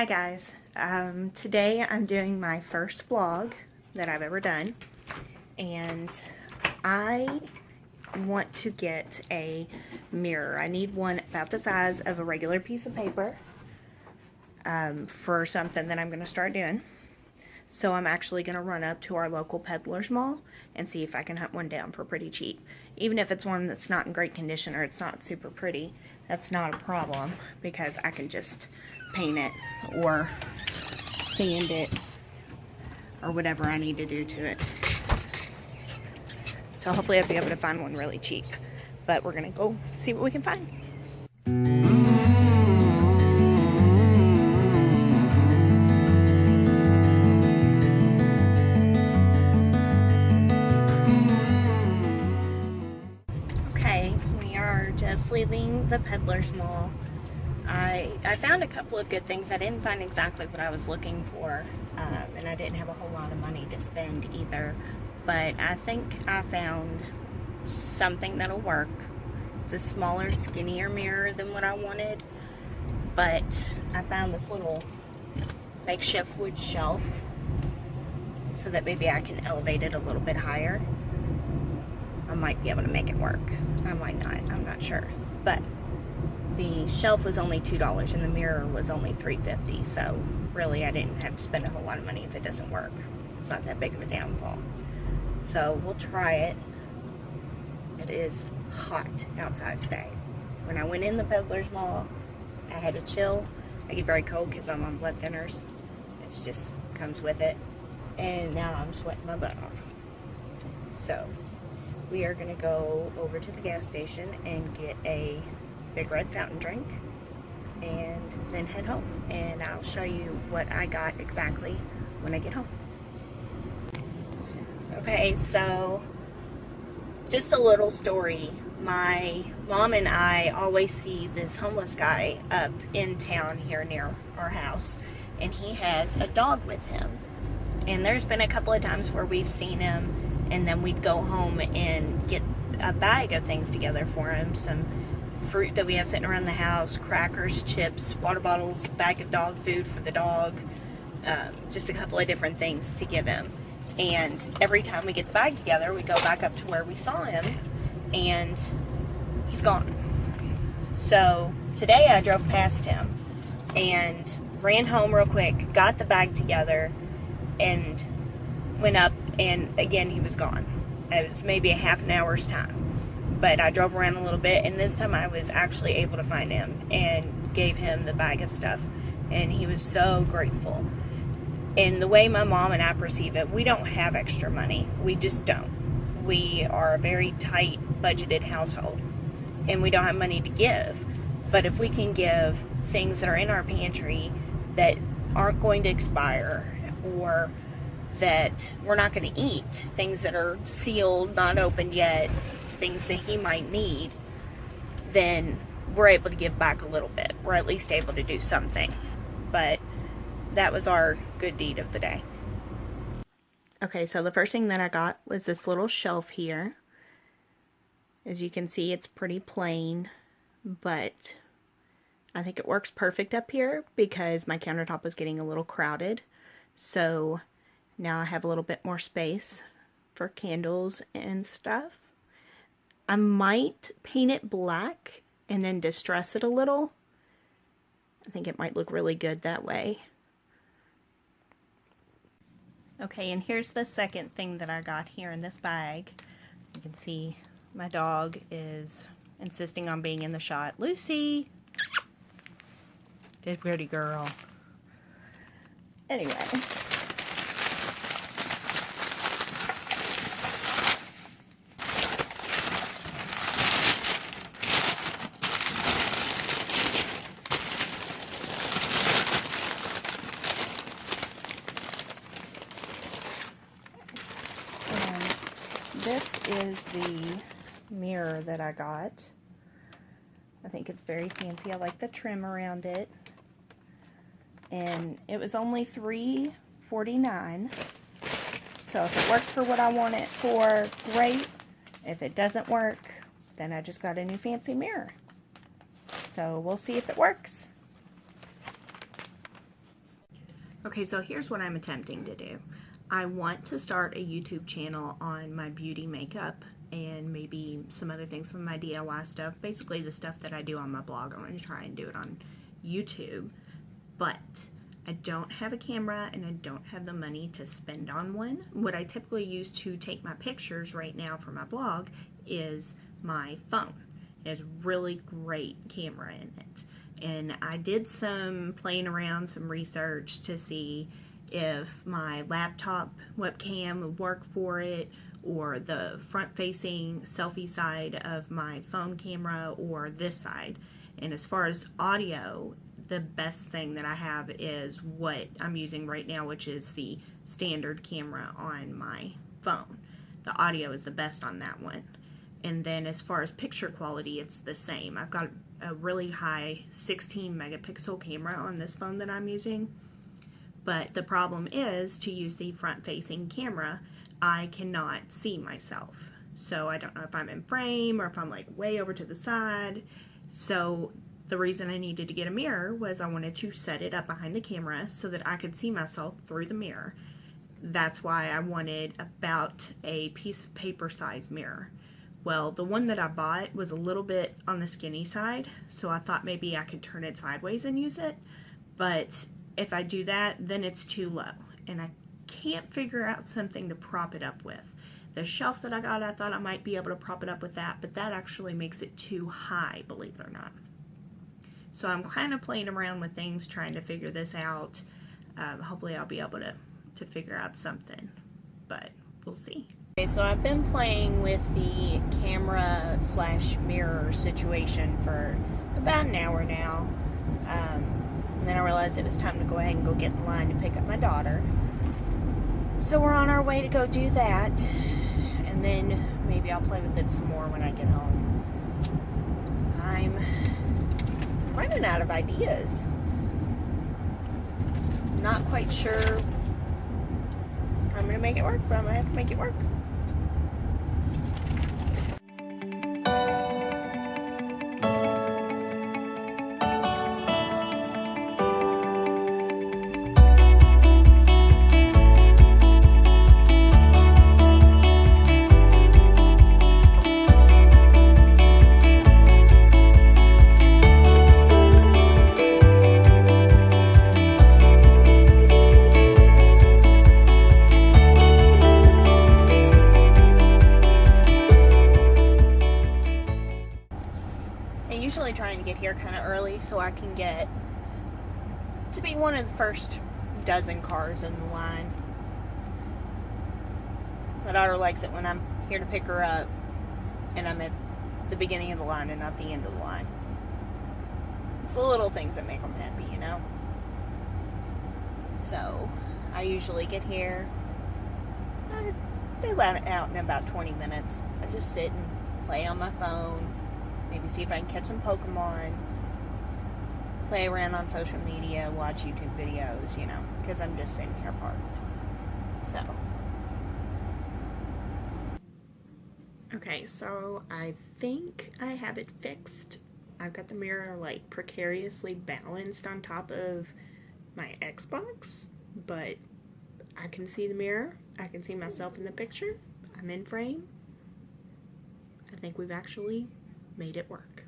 Hi guys, today I'm doing my first vlog that I've ever done, and I want to get a mirror. I need one about the size of a regular piece of paper for something that I'm going to start doing. So I'm actually going to run up to our local Peddler's Mall and see if I can hunt one down for pretty cheap. Even if it's one that's not in great condition or it's not super pretty, that's not a problem because I can just paint it or sand it or whatever I need to do to it. So hopefully I'll be able to find one really cheap. But we're going to go see what we can find. Okay, we are just leaving the Peddler's Mall. I found a couple of good things. I didn't find exactly what I was looking for, and I didn't have a whole lot of money to spend either, but I think I found something that'll work. It's a smaller, skinnier mirror than what I wanted, but I found this little makeshift wood shelf so that maybe I can elevate it a little bit higher. I might be able to make it work. I might not, I'm not sure, but the shelf was only $2 and the mirror was only $3.50, so really I didn't have to spend a whole lot of money if it doesn't work. It's not that big of a downfall. So we'll try it. It is hot outside today. When I went in the Peddler's Mall, I had to chill. I get very cold because I'm on blood thinners. It just comes with it. And now I'm sweating my butt off. So we are going to go over to the gas station and get a Big Red fountain drink and then head home, and I'll show you what I got exactly when I get home. Okay, so just a little story. My mom and I always see this homeless guy up in town here near our house, and he has a dog with him, and there's been a couple of times where we've seen him and then we'd go home and get a bag of things together for him, some fruit that we have sitting around the house, crackers, chips, water bottles, bag of dog food for the dog, just a couple of different things to give him. And every time we get the bag together, we go back up to where we saw him, and he's gone. So today I drove past him and ran home real quick, got the bag together, and went up, and again he was gone. It was maybe a half an hour's time. But I drove around a little bit, and this time I was actually able to find him and gave him the bag of stuff, and he was so grateful. And the way my mom and I perceive it, we don't have extra money. We just don't. We are a very tight budgeted household, and we don't have money to give. But if we can give things that are in our pantry that aren't going to expire, or that we're not going to eat, things that are sealed, not opened yet, things that he might need, then we're able to give back a little bit. We're at least able to do something. But that was our good deed of the day. Okay, so the first thing that I got was this little shelf here. As you can see, it's pretty plain, but I think it works perfect up here because my countertop was getting a little crowded. So now I have a little bit more space for candles and stuff. I might paint it black and then distress it a little. I think it might look really good that way. Okay, and here's the second thing that I got here in this bag. You can see my dog is insisting on being in the shot. Lucy! Good pretty girl. Anyway. This is the mirror that I got. I think it's very fancy. I like the trim around it. And it was only $3.49. So if it works for what I want it for, great. If it doesn't work, then I just got a new fancy mirror. So we'll see if it works. Okay, so here's what I'm attempting to do. I want to start a YouTube channel on my beauty makeup and maybe some other things from my DIY stuff. Basically the stuff that I do on my blog. I want to try and do it on YouTube. But I don't have a camera and I don't have the money to spend on one. What I typically use to take my pictures right now for my blog is my phone. It has really great camera in it. And I did some playing around, some research to see if my laptop webcam would work for it, or the front-facing selfie side of my phone camera, or this side. And as far as audio, the best thing that I have is what I'm using right now, which is the standard camera on my phone. The audio is the best on that one. And then as far as picture quality, it's the same. I've got a really high 16 megapixel camera on this phone that I'm using. But the problem is, to use the front-facing camera, I cannot see myself. So I don't know if I'm in frame or if I'm like way over to the side. So the reason I needed to get a mirror was I wanted to set it up behind the camera so that I could see myself through the mirror. That's why I wanted about a piece of paper size mirror. Well, the one that I bought was a little bit on the skinny side, so I thought maybe I could turn it sideways and use it. But if I do that, then it's too low, and I can't figure out something to prop it up with. The shelf that I got, I thought I might be able to prop it up with that, but that actually makes it too high, believe it or not. So I'm kind of playing around with things, trying to figure this out. Hopefully I'll be able to figure out something, but we'll see. Okay, so I've been playing with the camera slash mirror situation for about an hour now. And then I realized it was time to go ahead and go get in line to pick up my daughter. So we're on our way to go do that. And then maybe I'll play with it some more when I get home. I'm running out of ideas. Not quite sure I'm going to make it work, but I'm going to have to make it work. Usually trying to get here kind of early so I can get to be one of the first dozen cars in the line. My daughter likes it when I'm here to pick her up and I'm at the beginning of the line and not the end of the line. It's the little things that make them happy, you know? So I usually get here. They let it out in about 20 minutes. I just sit and play on my phone. Maybe see if I can catch some Pokemon, play around on social media, watch YouTube videos, you know, because I'm just sitting here parked. So. Okay, so I think I have it fixed. I've got the mirror like precariously balanced on top of my Xbox, but I can see the mirror. I can see myself in the picture. I'm in frame. I think we've actually made it work.